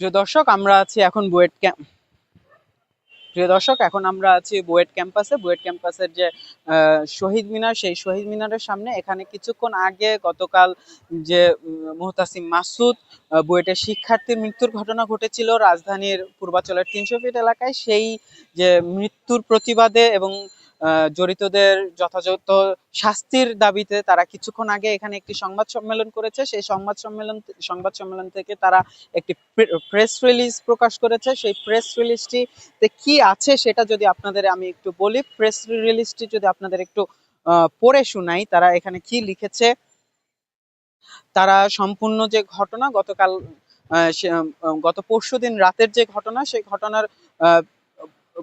প্রিয় দর্শক আমরা আছি এখন বুয়েট ক্যাম্পাসে। বুয়েট ক্যাম্পাসের যে শহীদ মিনার, সেই শহীদ মিনারের সামনে এখানে কিছুক্ষণ আগে গতকাল যে মুহতাসিম মাসুদ বুয়েটের শিক্ষার্থীর মৃত্যুর ঘটনা ঘটেছিল রাজধানীর পূর্বাঞ্চলের 300 ফিট এলাকায়, সেই যে মৃত্যুর প্রতিবাদে এবং জড়িতদের যথাযথ শাস্তির দাবিতে তারা কিছুক্ষণ আগে এখানে একটি সংবাদ সম্মেলন করেছে। সেই সংবাদ সম্মেলন থেকে তারা একটি প্রেস রিলিজ প্রকাশ করেছে। সেই প্রেস রিলিজটিতে কি আছে সেটা যদি আপনাদের আমি একটু বলি, প্রেস রিলিজটি যদি আপনাদের একটু পড়ে শোনাই, তারা এখানে কি লিখেছে। তারা সম্পূর্ণ যে ঘটনা গত পরশুদিন রাতের যে ঘটনা, সেই ঘটনার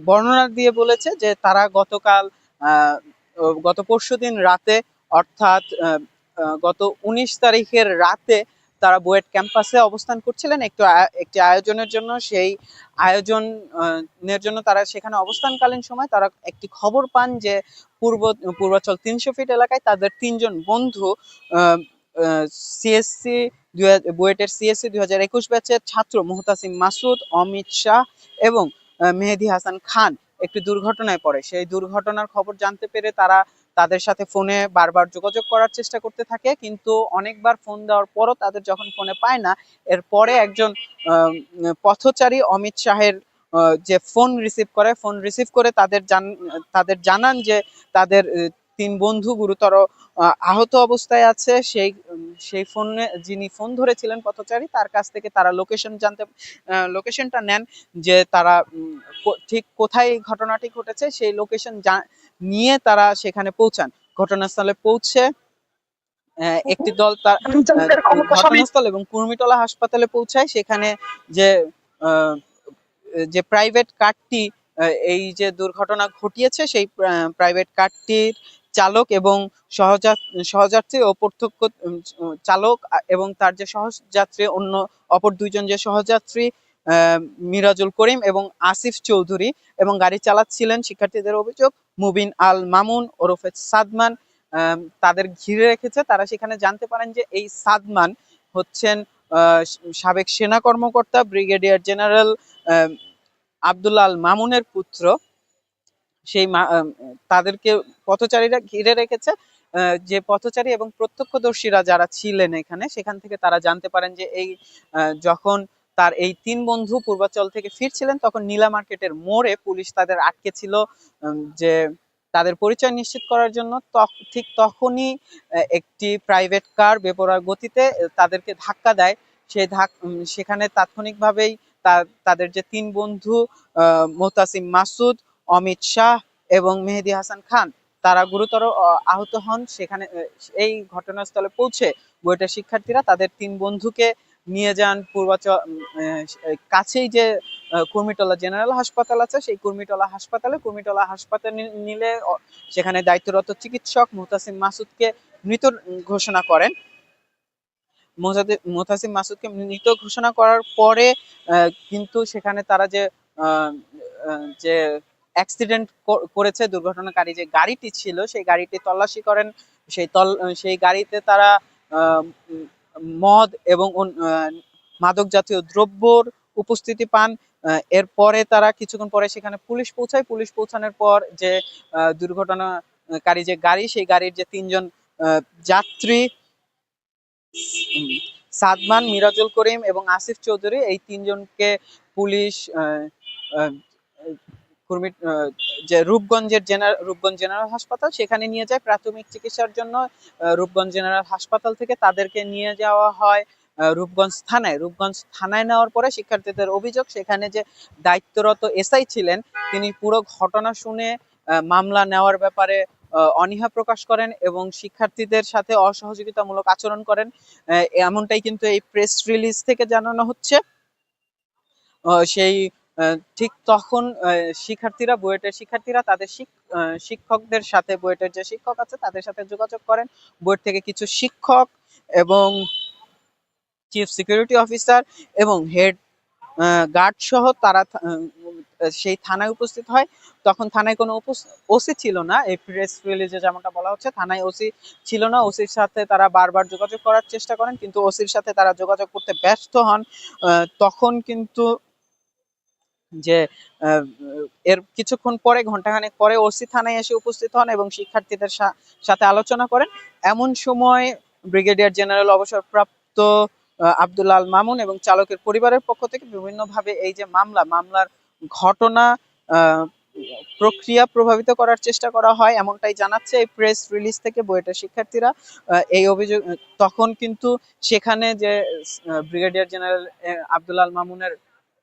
বর্ণনা দিয়ে বলেছে যে তারা গত পরশুদিন রাতে, অর্থাৎ গত 19 তারিখের রাতে তারা বুয়েট ক্যাম্পাসে অবস্থান করছিলেন একটি আয়োজনের জন্য। সেই আয়োজনের জন্য তারা সেখানে অবস্থানকালীন সময় তারা একটি খবর পান যে পূর্বাচল 300 ফিট এলাকায় তাদের 3জন বন্ধু সিএসসি বুয়েটের সিএসসি 2021 ব্যাচের ছাত্র মুহতাসিম মাসুদ, অমিত শাহ এবং মেহেদী হাসান খান একটি দুর্ঘটনায় পড়ে। সেই দুর্ঘটনার খবর জানতে পেরে তারা তাদের সাথে ফোনে বারবার যোগাযোগ করার চেষ্টা করতে থাকে, কিন্তু অনেকবার ফোন দেওয়ার পরও তাদের যখন ফোনে পায় না, এরপরে একজন পথচারী অমিত শাহের যে ফোন রিসিভ করে তাদের জানান যে তাদের 3 বন্ধু গুরুতর আহত অবস্থায় আছে। সেই ফোনে যিনি ফোন ধরেছিলেন পথচারী, তার কাছ থেকে তারা লোকেশনটা নেন যে তারা ঠিক কোথায় ঘটনাটি ঘটেছে। সেই লোকেশন নিয়ে তারা সেখানে পৌঁছান। ঘটনাস্থলে পৌঁছে একটি দল তার ঘটনাস্থল এবং কুর্মিটোলা হাসপাতালে পৌঁছায়। সেখানে যে যে প্রাইভেট কারটি এই যে দুর্ঘটনা ঘটিয়েছে, সেই প্রাইভেট কারটির চালক এবং সহযাত্রী ও প্রত্যক্ষ চালক এবং তার যে সহযাত্রী অপর 2জন যে সহযাত্রী মিরাজুল করিম এবং আসিফ চৌধুরী, এবং গাড়ি চালাচ্ছিলেন শিক্ষার্থীদের অভিযোগ মুবিন আল মামুন ওরফে সাদমান, তাদের ঘিরে রেখেছে। তারা সেখানে জানতে পারেন যে এই সাদমান হচ্ছেন সাবেক সেনা কর্মকর্তা ব্রিগেডিয়ার জেনারেল আব্দুল্লাহ আল মামুনের পুত্র। তাদেরকে পথচারীরা ঘিরে রেখেছে। যে পথচারী এবং প্রত্যক্ষদর্শীরা যারা ছিলেন এখানে, সেখান থেকে তারা জানতে পারেন যে যখন তার এই 3 বন্ধু পূর্বাচল থেকে ফিরছিলেন, তখন নীলা মার্কেটের মোড়ে পুলিশ তাদের আটকে ছিল যে তাদের পরিচয় নিশ্চিত করার জন্য। ঠিক তখনই একটি প্রাইভেট কার বেপরোয়া গতিতে তাদেরকে ধাক্কা দেয়। সেখানে তাৎক্ষণিকভাবেই তাদের যে 3 বন্ধু মুহতাসিম মাসুদ, অমিত শাহ এবং মেহেদী হাসান খান, তারা গুরুতর আহত হন। সেখানে এই ঘটনাস্থলে পৌঁছে বুয়েটের শিক্ষার্থীরা তাদের 3 বন্ধুকে নিয়ে যান পূর্বাচল কাছেই যে কুর্মিটোলা জেনারেল হাসপাতাল আছে, সেই কুর্মিটোলা হাসপাতালে নিলে সেখানে দায়িত্বরত চিকিৎসক মুহতাসিম মাসুদকে মৃত ঘোষণা করেন। মুহতাসিম মাসুদকে মৃত ঘোষণা করার পরে কিন্তু সেখানে তারা যে অ্যাক্সিডেন্ট করেছে, দুর্ঘটনাকারী যে গাড়িটি ছিল সেই গাড়িটি তল্লাশি করেন। সেই গাড়িতে তারা মদ এবং মাদক জাতীয় দ্রব্যর উপস্থিতি পান। এরপরে তারা কিছুক্ষণ পরে সেখানে পুলিশ পৌঁছায়। পুলিশ পৌঁছানোর পর যে দুর্ঘটনাকারী যে গাড়ি, সেই গাড়ির যে 3জন যাত্রী সাদমান, মিরাজুল করিম এবং আসিফ চৌধুরী, এই 3জনকে পুলিশ যে রূপগঞ্জ জেনারেল হাসপাতাল সেখানে নিয়ে যায় প্রাথমিক চিকিৎসার জন্য। রূপগঞ্জ জেনারেল হাসপাতাল থেকে তাদেরকে নিয়ে যাওয়া হয় রূপগঞ্জ থানায় নেওয়ার পরে শিক্ষার্থীদের অভিযোগ, সেখানে যে দায়িত্বরত এসআই ছিলেন, তিনি পুরো ঘটনা শুনে মামলা নেওয়ার ব্যাপারে অনীহা প্রকাশ করেন এবং শিক্ষার্থীদের সাথে অসহযোগিতামূলক আচরণ করেন। এমনটাই কিন্তু এই প্রেস রিলিজ থেকে জানানো হচ্ছে। সেই ঠিক তখন বুয়েটের শিক্ষার্থীরা তাদের শিক্ষকদের সাথে, বুয়েটের যে শিক্ষক আছে তাদের সাথে যোগাযোগ করেন। বুয়েট থেকে কিছু শিক্ষক এবং চিফ সিকিউরিটি অফিসার এবং হেড গার্ড সহ তারা সেই থানায় উপস্থিত হয়। তখন থানায় কোনো ওসি ছিল না, এই প্রেস রিলিজে যেমনটা বলা হচ্ছে থানায় ওসি ছিল না। ওসির সাথে তারা বারবার যোগাযোগ করার চেষ্টা করেন, কিন্তু ওসির সাথে তারা যোগাযোগ করতে ব্যর্থ হন। তখন কিন্তু যে আহ, এর কিছুক্ষণ পরে, ঘন্টাখানেক পরে ওসি থানায় এসে উপস্থিত হন এবং শিক্ষার্থীদের সাথে আলোচনা করেন। এমন সময় ব্রিগেডিয়ার জেনারেল অবসরপ্রাপ্ত আব্দুল আল মামুন এবং চালকের পরিবারের পক্ষ থেকে বিভিন্নভাবে এই যে মামলার ঘটনা আহ, প্রক্রিয়া প্রভাবিত করার চেষ্টা করা হয়, এমনটাই জানাচ্ছে এই প্রেস রিলিজ থেকে বুয়েটের শিক্ষার্থীরা। এই অভিযোগ তখন কিন্তু সেখানে যে ব্রিগেডিয়ার জেনারেল আব্দুল আল মামুনের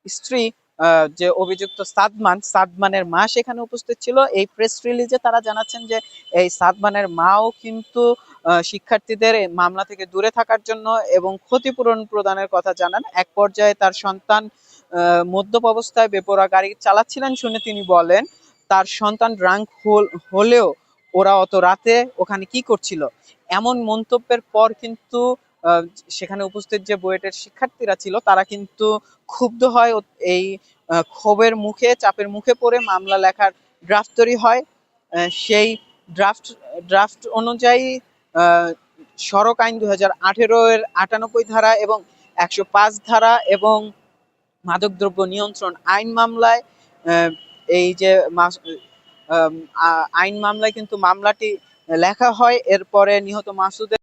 স্ত্রী, যে অভিযুক্ত সাদমানের মা সেখানে উপস্থিত ছিল। এই প্রেস রিলিজে তারা জানাচ্ছেন যে এই সাদমানের মাও কিন্তু শিক্ষার্থীদের এই মামলা থেকে দূরে থাকার জন্য এবং ক্ষতিপূরণ প্রদানের কথা জানান। এক পর্যায়ে তার সন্তান মদ্যপ অবস্থায় বেপরোয়া গাড়ি চালাচ্ছিলেন শুনে তিনি বলেন তার সন্তান ড্রাঙ্ক হলেও ওরা অত রাতে ওখানে কি করছিল। এমন মন্তব্যের পর কিন্তু আহ, সেখানে উপস্থিত যে বুয়েটের শিক্ষার্থীরা ছিল তারা কিন্তু ক্ষুব্ধ হয়। এই ক্ষোভের মুখে, চাপের মুখে পড়ে মামলা লেখার ড্রাফট তৈরি হয়। সেই ড্রাফট অনুযায়ী আহ, সড়ক আইন 2018 এর 98 ধারা এবং 105 ধারা এবং মাদকদ্রব্য নিয়ন্ত্রণ আইন মামলায় আহ, এই যে আইন মামলায় কিন্তু মামলাটি লেখা হয়। এরপরে নিহত মাসুদের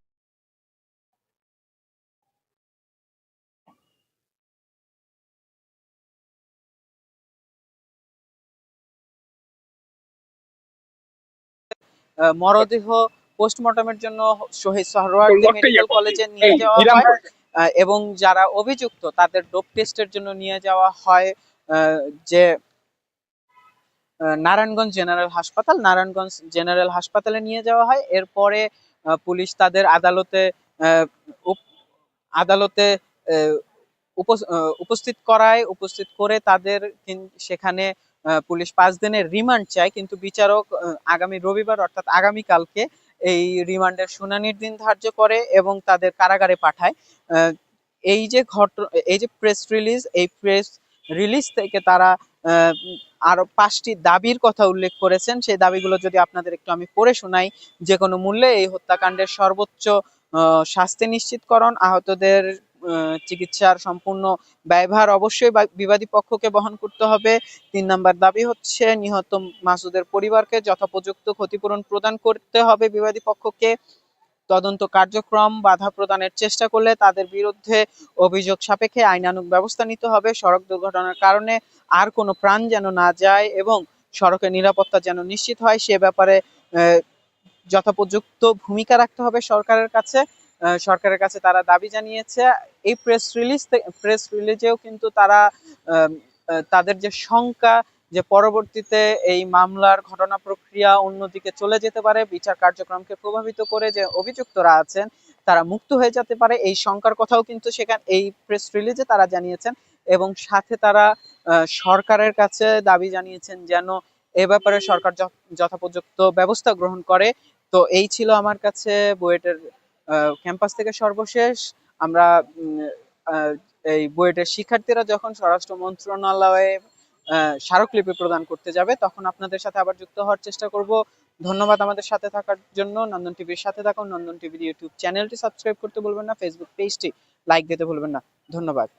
মরদেহ পোস্টমর্টমের জন্য শহীদ সোহরাওয়ার্দী মেডিকেল কলেজে নিয়ে যাওয়া হয় এবং যারা অভিযুক্ত তাদের ডোপ টেস্টের জন্য নিয়ে যাওয়া হয় যে নারায়ণগঞ্জ জেনারেল হাসপাতালে নিয়ে যাওয়া হয়। এরপরে পুলিশ তাদের আহ, আদালতে আহ, উপস্থিত করে তাদের সেখানে পুলিশ 5 দিনের রিমান্ড চায়, কিন্তু বিচারক আগামী রবিবার অর্থাৎ আগামীকালকে এই রিমান্ডের শুনানির দিন ধার্য করে এবং তাদের কারাগারে পাঠায়। আহ, এই যে প্রেস রিলিজ থেকে তারা আরো 5টি দাবির কথা উল্লেখ করেছেন। সেই দাবিগুলো যদি আপনাদের একটু আমি পড়ে শোনাই। যে কোনো মূল্যে এই হত্যাকাণ্ডের সর্বোচ্চ শাস্তি নিশ্চিতকরণ, আহতদের চিকিৎসার সম্পূর্ণ ব্যয়ভার অবশ্যই বিবাদী পক্ষকে বহন করতে হবে। 3 নম্বর দাবি হচ্ছে নিহত মাসুদের পরিবারকে যথোপযুক্ত ক্ষতিপূরণ প্রদান করতে হবে বিবাদী পক্ষকে। তদন্ত কার্যক্রম বাধা প্রদানের চেষ্টা করলে তাদের বিরুদ্ধে অভিযোগ সাপেক্ষে আইনানুগ ব্যবস্থা নিতে হবে। সড়ক দুর্ঘটনার কারণে আর কোনো প্রাণ যেন না যায় এবং সড়কের নিরাপত্তা যেন নিশ্চিত হয় সে ব্যাপারে যথোপযুক্ত ভূমিকা রাখতে হবে সরকারের কাছে তারা দাবি জানিয়েছে। এই প্রেস রিলিজেও কিন্তু তারা তাদের যে শঙ্কা যে পরবর্তীতে এই মামলার ঘটনা প্রক্রিয়া অন্যদিকে চলে যেতে পারে, বিচার কার্যক্রমকে প্রভাবিত করে যে অভিযুক্তরা আছেন তারা মুক্ত হয়ে যেতে পারে, এই শঙ্কার কথাও কিন্তু এই প্রেস রিলিজে তারা জানিয়েছেন। এবং সাথে তারা সরকারের কাছে দাবি জানিয়েছেন যেন এ ব্যাপারে সরকার যথোপযুক্ত ব্যবস্থা গ্রহণ করে। তো এই ছিল আমার কাছে বুয়েটের ক্যাম্পাস থেকে সর্বশেষ। আমরা এই বুয়েটের শিক্ষার্থীরা যখন স্বরাষ্ট্র মন্ত্রণালয়ে স্মারকলিপি প্রদান করতে যাবে তখন আপনাদের সাথে আবার যুক্ত হওয়ার চেষ্টা করব। ধন্যবাদ আমাদের সাথে থাকার জন্য। নন্দন টিভির সাথে থাকুন। নন্দন টিভির ইউটিউব চ্যানেলটি সাবস্ক্রাইব করতে ভুলবেন না, ফেসবুক পেজটি লাইক দিতে ভুলবেন না। ধন্যবাদ।